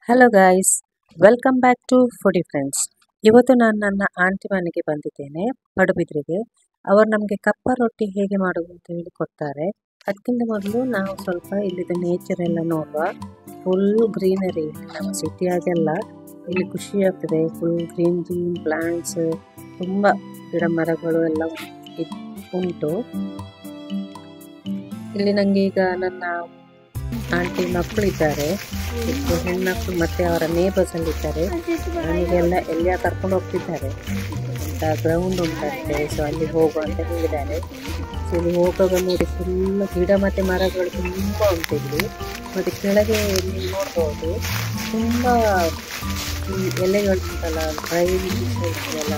Hello guys, welcome back to foodie friends. ಇವತ್ತು ನಾನು ನನ್ನ ಆಂಟಿ ಮನೆಗೆ ಬಂದಿದ್ದೇನೆ, ಪಡುಬಿದ್ರಿಗೆ. ಅವರು ನಮಗೆ ಕಪ್ಪ ರೊಟ್ಟಿ ಹೇಗೆ ಮಾಡೋದು ಅಂತ ಹೇಳಿ ಕೊಡ್ತಾರೆ. ಅದಕ್ಕಿಂತ ಮೊದಲು ನಾವು ಸ್ವಲ್ಪ ಇಲ್ಲಿದ ನೇಚರ್ ಎಲ್ಲ ನೋಡುವ. ಫುಲ್ ಗ್ರೀನರಿ, ನಮ್ಮ ಸಿಟಿಯಾಗೆಲ್ಲ ಇಲ್ಲಿ ಖುಷಿ ಆಗ್ತದೆ. ಫುಲ್ ಗ್ರೀನ್ ಗ್ರೀನ್ ಪ್ಲಾಂಟ್ಸ್, ತುಂಬ ಗಿಡ ಮರಗಳು ಎಲ್ಲ ಉಂಟು. ಇಲ್ಲಿ ನನಗೆ ಈಗ ನನ್ನ ಆಂಟಿ ಮಕ್ಕಳಿದ್ದಾರೆ, ಹೆಣ್ಮಕ್ಳು ಮತ್ತೆ ಅವರ ನೇಬರ್ಸ್ ಅಲ್ಲಿ ಇದ್ದಾರೆ. ನನಗೆಲ್ಲ ಎಲ್ಲಿಯ ಕರ್ಕೊಂಡು ಹೋಗ್ತಿದ್ದಾರೆ ಅಂತ ಗ್ರೌಂಡ್ ಉಂಟಂತೆ, ಸೊ ಅಲ್ಲಿ ಹೋಗುವ ಅಂತ ಹೇಳಿದ್ದಾರೆ. ಸೊ ಇಲ್ಲಿ ಹೋಗುವಾಗ ನೋಡಿ ಫುಲ್ ಗಿಡ ಮತ್ತೆ ಮರಗಳು ತುಂಬ ಉಂಟು ಇಲ್ಲಿ. ಮತ್ತೆ ಕೆಳಗೆ ಇಲ್ಲಿ ನೋಡ್ಬೋದು ತುಂಬ ಎಲೆಗಳು ಉಂಟಲ್ಲ, ಡ್ರೈ ಎಲ್ಲ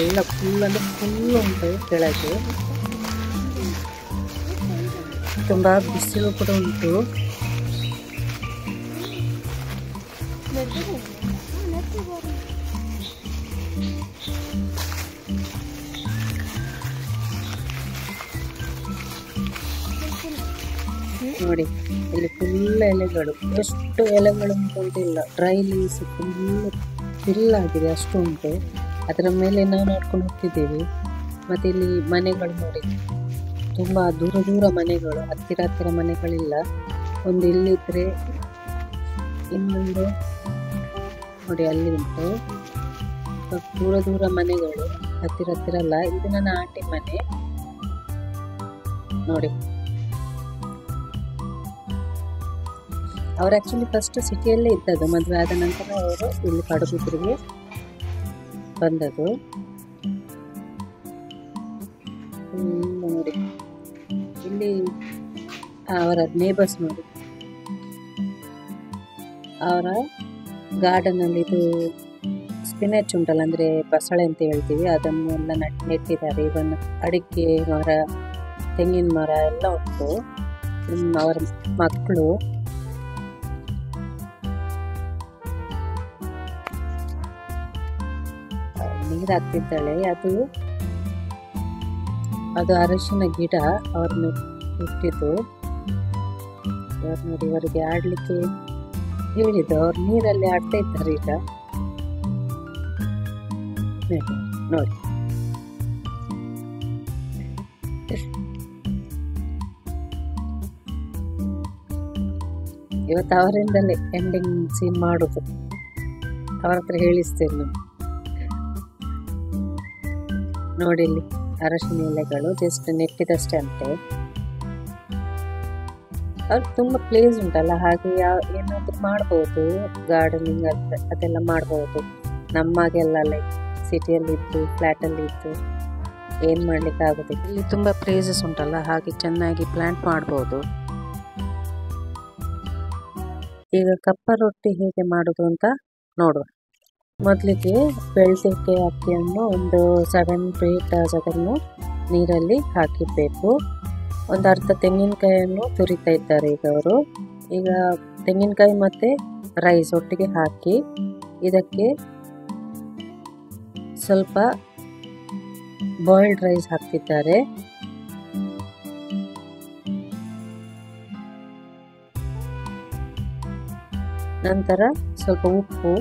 ಎಲ್ಲ ಫುಲ್ ಅಂದ್ರೆ ಫುಲ್ ಉಂಟು ಕೆಳಗೆ. ತುಂಬ ಬಿಸಿಲು ಕೂಡ ಉಂಟು. ನೋಡಿ ಇಲ್ಲಿ ಫುಲ್ ಎಲೆಗಳು, ಎಷ್ಟು ಎಲೆಗಳು ಉಂಟಿಲ್ಲ, ಡ್ರೈ ಲೀವ್ಸ್ ಫುಲ್ ಆಗಿದೆ, ಅಷ್ಟು ಉಂಟು. ಅದರ ಮೇಲೆ ನಾವು ನೋಡ್ಕೊಂಡು ಹೋಗ್ತಿದ್ದೀವಿ. ಮತ್ತೆ ಇಲ್ಲಿ ಮನೆಗಳು ನೋಡಿ, ತುಂಬ ದೂರ ದೂರ ಮನೆಗಳು, ಹತ್ತಿರ ಹತ್ತಿರ ಮನೆಗಳಿಲ್ಲ. ಒಂದು ಇಲ್ಲಿದ್ರೆ ಇನ್ನೊಂದು ನೋಡಿ ಅಲ್ಲಿ ಉಂಟು. ದೂರ ದೂರ ಮನೆಗಳು, ಹತ್ತಿರ ಹತ್ತಿರ ಅಲ್ಲ. ಇದು ನನ್ನ ಆಂಟಿ ಮನೆ ನೋಡಿ. ಅವ್ರು ಆಕ್ಚುಲಿ ಫಸ್ಟ್ ಸಿಟಿಯಲ್ಲೇ ಇದ್ದದ್ದು, ಮದುವೆ ಆದ ನಂತರ ಅವರು ಇಲ್ಲಿ ಪಡುಬಿದ್ರಿಗೆ ಬಂದದ್ದು. ನೋಡಿ ಇಲ್ಲಿ ಅವರ ನೇಬರ್ಸ್ ನೋಡಿ, ಅವರ ಗಾರ್ಡನ್ ಅಲ್ಲಿ ಇದು ಸ್ಪಿನಚ್ ಉಂಟಲ್ಲ, ಅಂದ್ರೆ ಬಸಳೆ ಅಂತ ಹೇಳ್ತೀವಿ, ಅದನ್ನೆಲ್ಲ ನೆಟ್ಟಿದ್ದಾರೆ. ಇವನ್ ಅಡಿಕೆ ಮರ, ತೆಂಗಿನ ಮರ ಎಲ್ಲ ಉಂಟು. ಅವರ ಮಕ್ಕಳು ನೀರು ಹಾಕ್ತಿದ್ದಾಳೆ. ಅದು ಅರಶಿನ ಗಿಡ ಅವ್ರನ್ನ ಇಟ್ಟಿದ್ದು. ನೋಡಿ ಇವರಿಗೆ ಆಡ್ಲಿಕ್ಕೆ ಹೇಳಿದ್ದು, ಅವ್ರು ನೀರಲ್ಲಿ ಆಡ್ತಾ ಇದ್ದಾರೆ ಈಗ. ನೋಡಿ ಇವತ್ತು ಅವರಿಂದಲೇ ಎಂಡಿಂಗ್ ಸೀನ್ ಮಾಡುದು, ಅವ್ರ ಹತ್ರ ಹೇಳಿಸ್ತೇನೆ ನಾನು. ನೋಡಿ ಇಲ್ಲಿ ಅರಶಿನ ಎಲೆಗಳು ಜಸ್ಟ್ ನೆಟ್ಟಿದಷ್ಟೇ ಅಂತೆ. ಅವ್ರಿಗೆ ತುಂಬ ಪ್ಲೇಸ್ ಉಂಟಲ್ಲ, ಹಾಗೆ ಏನಾದರೂ ಮಾಡ್ಬೋದು, ಗಾರ್ಡನಿಂಗ್ ಅದೆಲ್ಲ ಮಾಡ್ಬೋದು. ನಮ್ಮಾಗೆಲ್ಲ ಲೈಕ್ ಸಿಟಿಯಲ್ಲಿ ಇದ್ದು ಫ್ಲ್ಯಾಟಲ್ಲಿ ಇದ್ದು ಏನು ಮಾಡ್ಲಿಕ್ಕೆ ಆಗೋದಿಲ್ಲ. ಇಲ್ಲಿ ತುಂಬ ಪ್ಲೇಸಸ್ ಉಂಟಲ್ಲ, ಹಾಗೆ ಚೆನ್ನಾಗಿ ಪ್ಲಾಂಟ್ ಮಾಡ್ಬೋದು. ಈಗ ಕಪ್ಪ ರೊಟ್ಟಿ ಹೇಗೆ ಮಾಡೋದು ಅಂತ ನೋಡುವ. ಮೊದಲಿಗೆ ಬೆಳ್ತಿಗೆ ಅಕ್ಕಿಯನ್ನು ಒಂದು 7 to 8 hours ಅದನ್ನು ನೀರಲ್ಲಿ ಹಾಕಿಡಬೇಕು. ಒಂದು ಅರ್ಧ ತೆಂಗಿನಕಾಯಿಯನ್ನು ತುರಿತಾ ಇದ್ದಾರೆ ಈಗ ಅವರು. ಈಗ ತೆಂಗಿನಕಾಯಿ ಮತ್ತು ರೈಸ್ ಒಟ್ಟಿಗೆ ಹಾಕಿ ಇದಕ್ಕೆ ಸ್ವಲ್ಪ ಬಾಯ್ಲ್ಡ್ ರೈಸ್ ಹಾಕ್ತಿದ್ದಾರೆ. ನಂತರ ಸ್ವಲ್ಪ ಉಪ್ಪು,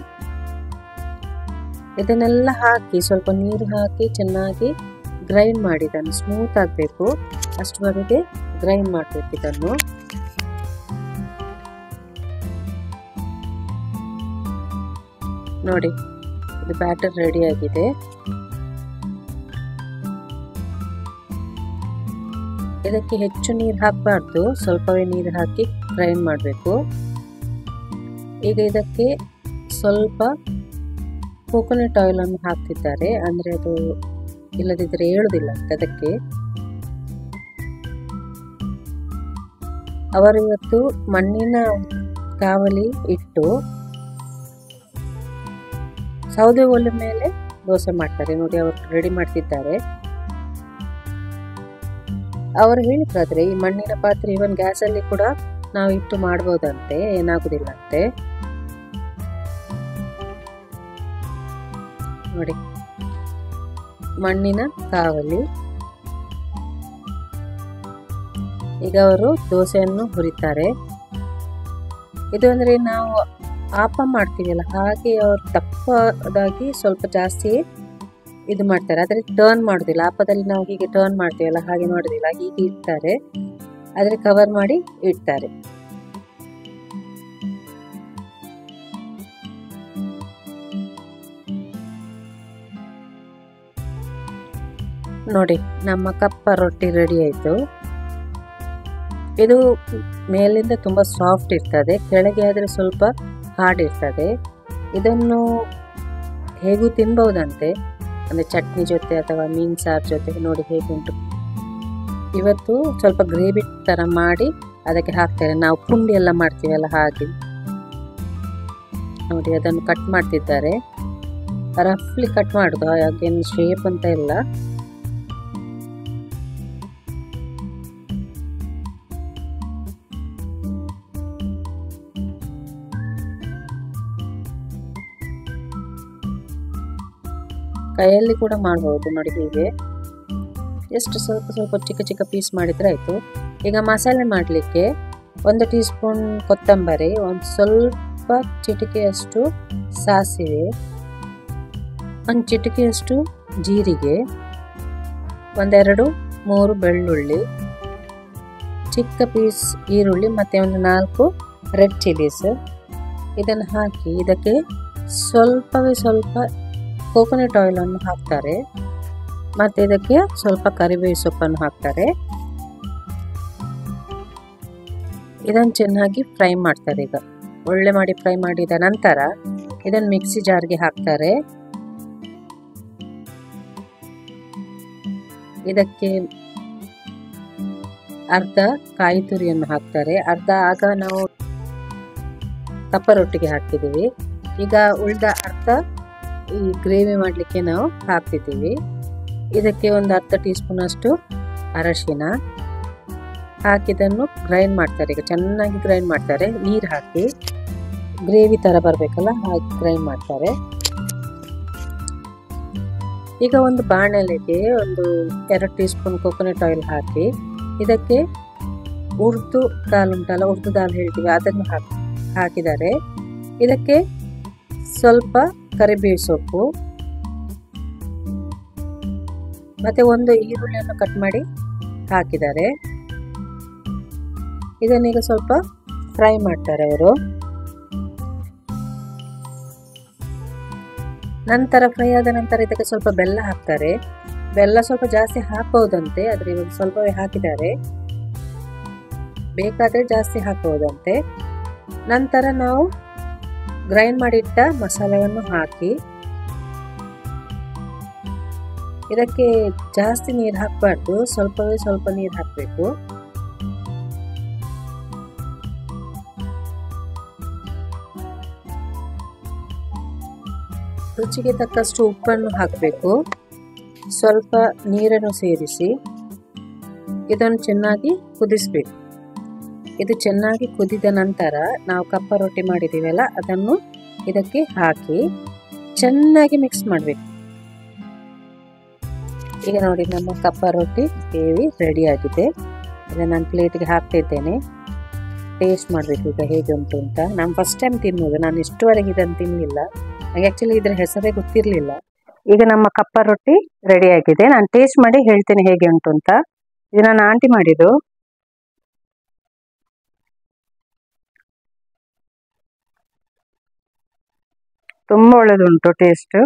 ಇದನ್ನೆಲ್ಲ ಹಾಕಿ ಸ್ವಲ್ಪ ನೀರು ಹಾಕಿ ಚೆನ್ನಾಗಿ ಗ್ರೈಂಡ್ ಮಾಡಿ ಇದನ್ನು ಸ್ಮೂತ್ ಆಗಬೇಕು, ಅಷ್ಟುವರೆಗೆ ಗ್ರೈಂಡ್ ಮಾಡಬೇಕು ಇದನ್ನು. ನೋಡಿ ಇದು ಬ್ಯಾಟರ್ ರೆಡಿ ಆಗಿದೆ. ಇದಕ್ಕೆ ಹೆಚ್ಚು ನೀರು ಹಾಕಬಾರ್ದು, ಸ್ವಲ್ಪವೇ ನೀರು ಹಾಕಿ ಗ್ರೈಂಡ್ ಮಾಡಬೇಕು. ಈಗ ಇದಕ್ಕೆ ಸ್ವಲ್ಪ ಕೋಕೋನಟ್ ಆಯಿಲ್ ಅನ್ನು ಹಾಕ್ತಿದ್ದಾರೆ, ಅಂದ್ರೆ ಅದು ಇಲ್ಲದಿದ್ದರೆ ಹೇಳುದಿಲ್ಲ ಅದಕ್ಕೆ. ಅವರು ಇವತ್ತು ಮಣ್ಣಿನ ಕಾವಲಿ ಇಟ್ಟು ಸೌದೆ ಒಲೆ ಮೇಲೆ ದೋಸೆ ಮಾಡ್ತಾರೆ. ನೋಡಿ ಅವರು ರೆಡಿ ಮಾಡ್ತಿದ್ದಾರೆ. ಅವರು ಹೇಳಿದ್ರಾದ್ರೆ ಈ ಮಣ್ಣಿನ ಪಾತ್ರೆ ಇವನ್ ಗ್ಯಾಸಲ್ಲಿ ಕೂಡ ನಾವು ಇಟ್ಟು ಮಾಡ್ಬೋದಂತೆ, ಏನಾಗುದಿಲ್ಲ ಅಂತೆ. ನೋಡಿ ಮಣ್ಣಿನ ಕಾವಲಿ. ಈಗ ಅವರು ದೋಸೆಯನ್ನು ಹುರಿತಾರೆ. ಇದು ಅಂದ್ರೆ ನಾವು ಆಪ ಮಾಡ್ತೀವಲ್ಲ ಹಾಗೆ ಅವ್ರು ದಪ್ಪದಾಗಿ ಸ್ವಲ್ಪ ಜಾಸ್ತಿ ಇದು ಮಾಡ್ತಾರೆ, ಆದರೆ ಟರ್ನ್ ಮಾಡೋದಿಲ್ಲ. ಆಪದಲ್ಲಿ ನಾವು ಹೀಗೆ ಟರ್ನ್ ಮಾಡ್ತೀವಲ್ಲ ಹಾಗೆ ಮಾಡೋದಿಲ್ಲ, ಹೀಗೆ ಇಡ್ತಾರೆ, ಆದರೆ ಕವರ್ ಮಾಡಿ ಇಡ್ತಾರೆ. ನೋಡಿ ನಮ್ಮ ಕಪ್ಪ ರೊಟ್ಟಿ ರೆಡಿ ಆಯಿತು. ಇದು ಮೇಲಿಂದ ತುಂಬ ಸಾಫ್ಟ್ ಇರ್ತದೆ, ಕೆಳಗೆ ಆದರೆ ಸ್ವಲ್ಪ ಹಾರ್ಡ್ ಇರ್ತದೆ. ಇದನ್ನು ಹೇಗೂ ತಿನ್ಬಹುದಂತೆ, ಅಂದರೆ ಚಟ್ನಿ ಜೊತೆ ಅಥವಾ ಮೀನು ಸಾರು ಜೊತೆ. ನೋಡಿ ಹೇಗೆ ಉಂಟು. ಇವತ್ತು ಸ್ವಲ್ಪ ಗ್ರೇವಿ ಥರ ಮಾಡಿ ಅದಕ್ಕೆ ಹಾಕ್ತಾರೆ, ನಾವು ಪುಂಡಿ ಎಲ್ಲ ಮಾಡ್ತೀವಲ್ಲ ಹಾಗೆ. ನೋಡಿ ಅದನ್ನು ಕಟ್ ಮಾಡ್ತಿದ್ದಾರೆ, ರಫ್ಲಿ ಕಟ್ ಮಾಡೋದು, ಹಾಗೇನು ಶೇಪ್ ಅಂತ ಇಲ್ಲ. ಕೈಯಲ್ಲಿ ಕೂಡ ಮಾಡ್ಬೋದು. ನೋಡಿ ಹೀಗೆ ಎಷ್ಟು ಸ್ವಲ್ಪ ಸ್ವಲ್ಪ ಚಿಕ್ಕ ಚಿಕ್ಕ ಪೀಸ್ ಮಾಡಿದರೆ ಆಯಿತು. ಈಗ ಮಸಾಲೆ ಮಾಡಲಿಕ್ಕೆ 1 ಟೀ ಸ್ಪೂನ್ ಕೊತ್ತಂಬರಿ, ಒಂದು ಸ್ವಲ್ಪ ಚಿಟಿಕೆಯಷ್ಟು ಸಾಸಿವೆ, 1 ಚಿಟಿಕೆಯಷ್ಟು ಜೀರಿಗೆ, 1-2-3 ಬೆಳ್ಳುಳ್ಳಿ, ಚಿಕ್ಕ ಪೀಸ್ ಈರುಳ್ಳಿ ಮತ್ತು ಒಂದು 4 ರೆಡ್ ಚಿಲ್ಲೀಸ್. ಇದನ್ನು ಹಾಕಿ ಇದಕ್ಕೆ ಸ್ವಲ್ಪವೇ ಸ್ವಲ್ಪ ಕೋಕೋನಟ್ ಆಯಿಲನ್ನು ಹಾಕ್ತಾರೆ, ಮತ್ತು ಇದಕ್ಕೆ ಸ್ವಲ್ಪ ಕರಿಬೇವು ಸೊಪ್ಪನ್ನು ಹಾಕ್ತಾರೆ. ಇದನ್ನು ಚೆನ್ನಾಗಿ ಫ್ರೈ ಮಾಡ್ತಾರೆ. ಈಗ ಒಳ್ಳೆ ಮಾಡಿ ಫ್ರೈ ಮಾಡಿದ ನಂತರ ಇದನ್ನು ಮಿಕ್ಸಿ ಜಾರ್ಗೆ ಹಾಕ್ತಾರೆ. ಇದಕ್ಕೆ ಅರ್ಧ ಕಾಯಿ ತುರಿಯನ್ನು ಹಾಕ್ತಾರೆ, ಅರ್ಧ ಆಗ ನಾವು ಕಪ್ಪ ರೊಟ್ಟಿಗೆ ಹಾಕ್ತಿದ್ದೀವಿ. ಈಗ ಉಳಿದ ಅರ್ಧ ಈ ಗ್ರೇವಿ ಮಾಡಲಿಕ್ಕೆ ನಾವು ಹಾಕ್ತಿದ್ದೀವಿ. ಇದಕ್ಕೆ ಒಂದು ಅರ್ಧ ಟೀ ಸ್ಪೂನ್ ಅಷ್ಟು ಅರಶಿನ ಹಾಕಿದನ್ನು ಗ್ರೈಂಡ್ ಮಾಡ್ತಾರೆ. ಈಗ ಚೆನ್ನಾಗಿ ಗ್ರೈಂಡ್ ಮಾಡ್ತಾರೆ, ನೀರು ಹಾಕಿ ಗ್ರೇವಿ ಥರ ಬರಬೇಕಲ್ಲ ಹಾಗೆ ಗ್ರೈಂಡ್ ಮಾಡ್ತಾರೆ. ಈಗ ಒಂದು ಬಾಣಲೆಗೆ ಒಂದು 2 ಟೀ ಸ್ಪೂನ್ ಕೋಕೋನಟ್ ಆಯಿಲ್ ಹಾಕಿ ಇದಕ್ಕೆ ಉರ್ದು ದಾಲ್ ಉಂಟಲ್ಲ, ಉರ್ದು ದಾಲ್ ಹೇಳ್ತೀವಿ, ಅದನ್ನು ಹಾಕಿದ್ದಾರೆ. ಇದಕ್ಕೆ ಸ್ವಲ್ಪ ಕರಿಬೇವು ಸೊಪ್ಪು ಮತ್ತು ಒಂದು ಈರುಳ್ಳಿಯನ್ನು ಕಟ್ ಮಾಡಿ ಹಾಕಿದ್ದಾರೆ. ಇದನ್ನೀಗ ಸ್ವಲ್ಪ ಫ್ರೈ ಮಾಡ್ತಾರೆ ಅವರು. ನಂತರ ಫ್ರೈ ಆದ ನಂತರ ಇದಕ್ಕೆ ಸ್ವಲ್ಪ ಬೆಲ್ಲ ಹಾಕ್ತಾರೆ. ಬೆಲ್ಲ ಸ್ವಲ್ಪ ಜಾಸ್ತಿ ಹಾಕಬಹುದಂತೆ, ಆದರೆ ಇವಾಗ ಸ್ವಲ್ಪವೇ ಹಾಕಿದ್ದಾರೆ, ಬೇಕಾದರೆ ಜಾಸ್ತಿ ಹಾಕಬಹುದಂತೆ. ನಂತರ ನಾವು ಗ್ರೈಂಡ್ ಮಾಡಿಟ್ಟ ಮಸಾಲೆಯನ್ನು ಹಾಕಿ ಇದಕ್ಕೆ ಜಾಸ್ತಿ ನೀರು ಹಾಕಬಾರ್ದು, ಸ್ವಲ್ಪವೇ ಸ್ವಲ್ಪ ನೀರು ಹಾಕಬೇಕು. ರುಚಿಗೆ ತಕ್ಕಷ್ಟು ಉಪ್ಪನ್ನು ಹಾಕಬೇಕು, ಸ್ವಲ್ಪ ನೀರನ್ನು ಸೇರಿಸಿ ಇದನ್ನು ಚೆನ್ನಾಗಿ ಕುದಿಸಬೇಕು. ಇದು ಚೆನ್ನಾಗಿ ಕುದಿದ ನಂತರ ನಾವು ಕಪ್ಪ ರೊಟ್ಟಿ ಮಾಡಿದ್ದೀವಲ್ಲ ಅದನ್ನು ಇದಕ್ಕೆ ಹಾಕಿ ಚೆನ್ನಾಗಿ ಮಿಕ್ಸ್ ಮಾಡಬೇಕು. ಈಗ ನೋಡಿ ನಮ್ಮ ಕಪ್ಪ ರೊಟ್ಟಿ ಗ್ರೇವಿ ರೆಡಿ ಆಗಿದೆ. ಇದನ್ನು ನಾನು ಪ್ಲೇಟ್ಗೆ ಹಾಕ್ತಿದ್ದೇನೆ. ಟೇಸ್ಟ್ ಮಾಡಬೇಕು ಈಗ ಹೇಗೆ ಉಂಟು ಅಂತ. ನಾನು ಫಸ್ಟ್ ಟೈಮ್ ತಿನ್ನೋದು, ನಾನು ಇಷ್ಟುವರೆಗೆ ಇದನ್ನು ತಿನ್ನಲಿಲ್ಲ, ನನಗೆ ಆ್ಯಕ್ಚುಲಿ ಇದರ ಹೆಸರೇ ಗೊತ್ತಿರಲಿಲ್ಲ. ಈಗ ನಮ್ಮ ಕಪ್ಪ ರೊಟ್ಟಿ ರೆಡಿ ಆಗಿದೆ, ನಾನು ಟೇಸ್ಟ್ ಮಾಡಿ ಹೇಳ್ತೇನೆ ಹೇಗೆ ಉಂಟು ಅಂತ. ಇದು ನನ್ನ ಆಂಟಿ ಮಾಡಿದ್ದು. ತುಂಬ ಒಳ್ಳೆದುಂಟು ಟೇಸ್ಟ್.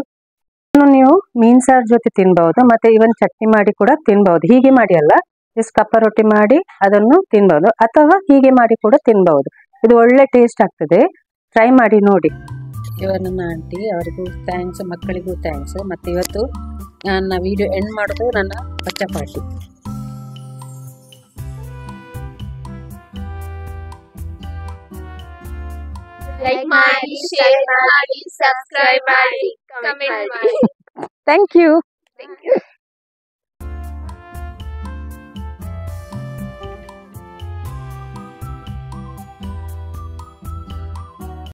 ನೀವು ಮೀನ್ ಸಾರು ಜೊತೆ ತಿನ್ಬಹುದು, ಮತ್ತೆ ಇವನ್ ಚಟ್ನಿ ಮಾಡಿ ಕೂಡ ತಿನ್ಬಹುದು. ಹೀಗೆ ಮಾಡಿ ಅಲ್ಲ, ಜಸ್ಟ್ ಕಪ್ಪ ರೊಟ್ಟಿ ಮಾಡಿ ಅದನ್ನು ತಿನ್ಬಹುದು, ಅಥವಾ ಹೀಗೆ ಮಾಡಿ ಕೂಡ ತಿನ್ಬಹುದು. ಇದು ಒಳ್ಳೆ ಟೇಸ್ಟ್ ಆಗ್ತದೆ, ಟ್ರೈ ಮಾಡಿ ನೋಡಿ. ಇವರು ನನ್ನ ಆಂಟಿ, ಅವರಿಗೂ ಥ್ಯಾಂಕ್ಸ್, ಮಕ್ಕಳಿಗೂ ಥ್ಯಾಂಕ್ಸ್. ಮತ್ತೆ ಇವತ್ತು ನನ್ನ ವಿಡಿಯೋ ಎಂಡ್ ಮಾಡೋದು ನನ್ನ ಬಚ್ಚ ಪಾರ್ಟಿ. ಲೈಕ್ ಮಾಡಿ, ಶೇರ್ ಮಾಡಿ, ಸಬ್ಸ್ಕ್ರೈಬ್ ಮಾಡಿ, ಕಮೆಂಟ್ ಮಾಡಿ. Thank you.